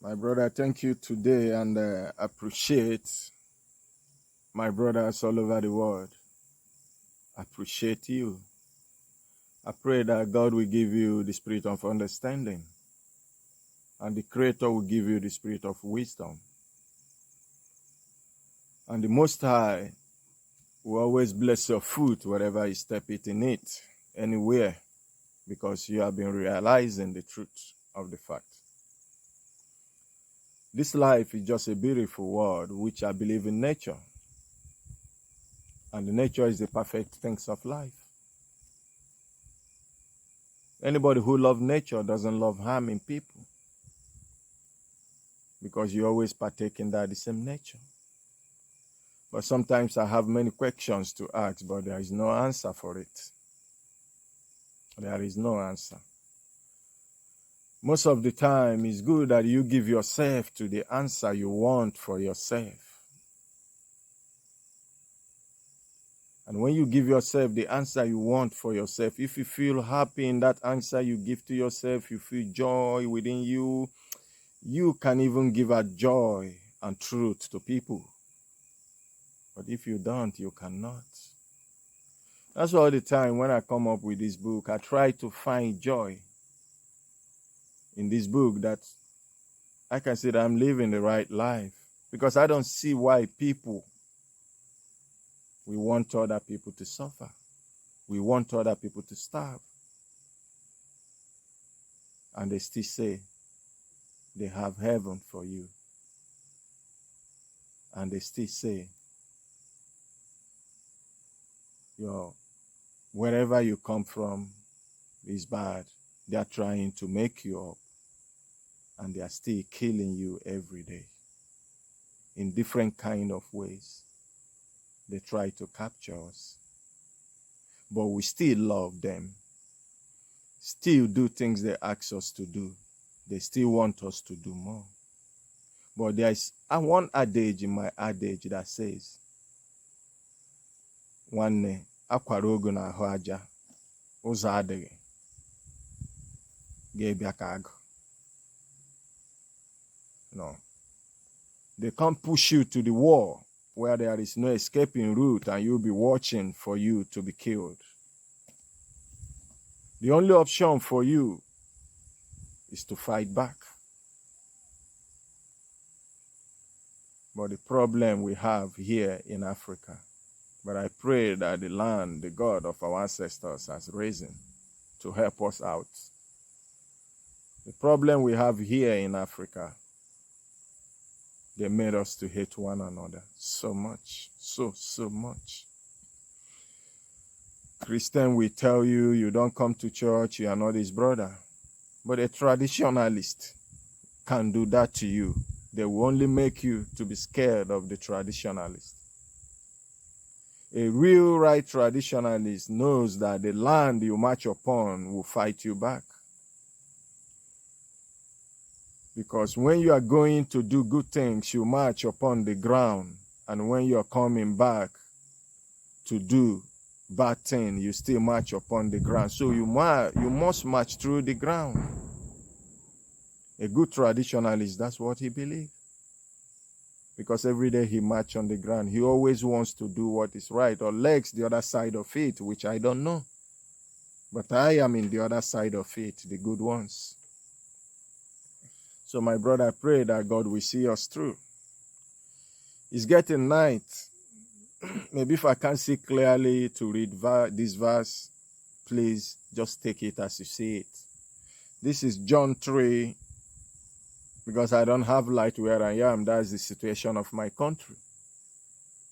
My brother, thank you today and appreciate my brothers all over the world. Appreciate you. I pray that God will give you the spirit of understanding and the Creator will give you the spirit of wisdom. And the Most High will always bless your foot wherever you step it in it, anywhere, because you have been realizing the truth of the fact. This life is just a beautiful world, which I believe in nature. And the nature is the perfect things of life. Anybody who loves nature doesn't love harming people, because you always partake in that the same nature. But sometimes I have many questions to ask, but there is no answer for it. There is no answer. Most of the time, it's good that you give yourself to the answer you want for yourself. And when you give yourself the answer you want for yourself, if you feel happy in that answer you give to yourself, you feel joy within you, you can even give out joy and truth to people. But if you don't, you cannot. That's why all the time when I come up with this book, I try to find joy in this book, that I can say that I'm living the right life. Because I don't see why we want other people to suffer. We want other people to starve. And they still say they have heaven for you. And they still say, wherever you come from is bad. They are trying to make you up. And they are still killing you every day. In different kind of ways. They try to capture us. But we still love them. Still do things they ask us to do. They still want us to do more. But there is one adage in my adage that says, "Nwanne akwara ogo na ahụ aja, ụzọ adịghị, ga-ebịa ka agụ." No. They can't push you to the wall where there is no escaping route and you'll be watching for you to be killed. The only option for you is to fight back. But the problem we have here in Africa, but I pray that the land, the God of our ancestors has risen to help us out. The problem we have here in Africa, they made us to hate one another so much, so much. Christian will tell you, you don't come to church, you are not his brother. But a traditionalist can do that to you. They will only make you to be scared of the traditionalist. A real right traditionalist knows that the land you march upon will fight you back. Because when you are going to do good things, you march upon the ground. And when you are coming back to do bad things, you still march upon the ground. So you must march through the ground. A good traditionalist, that's what he believes. Because every day he marches on the ground. He always wants to do what is right, or legs the other side of it, which I don't know. But I am in the other side of it, the good ones. So my brother, I pray that God will see us through. It's getting night. Maybe if I can't see clearly to read this verse, please just take it as you see it. This is John 3, because I don't have light where I am. That's the situation of my country.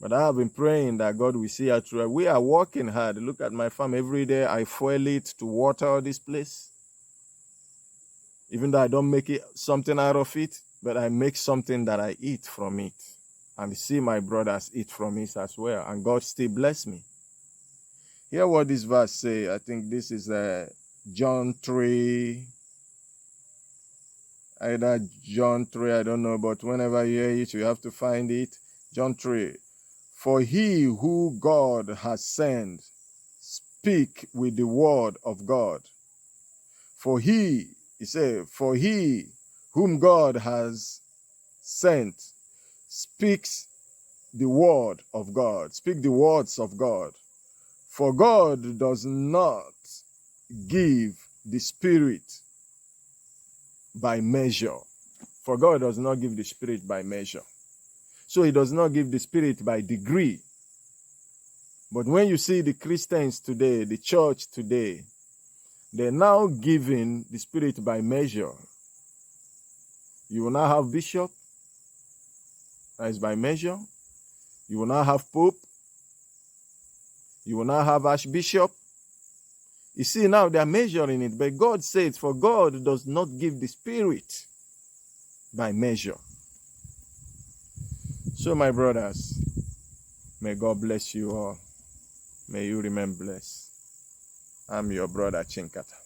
But I have been praying that God will see us through. We are working hard. Look at my farm. Every day I fuel it to water this place. Even though I don't make it something out of it, but I make something that I eat from it. And see my brothers eat from it as well. And God still bless me. Hear what this verse say. I think this is John 3. Either John 3, I don't know. But whenever you hear it, you have to find it. John 3. For he who God has sent speak with the word of God. For he said, for he whom God has sent, speaks the word of God, speak the words of God. For God does not give the Spirit by measure. For God does not give the Spirit by measure. So he does not give the Spirit by degree. But when you see the Christians today, the church today, they're now giving the Spirit by measure. You will now have bishop, that is by measure. You will now have pope. You will now have archbishop. You see, now they are measuring it, but God says, for God does not give the Spirit by measure. So, my brothers, may God bless you all. May you remain blessed. I'm your brother Chinkata.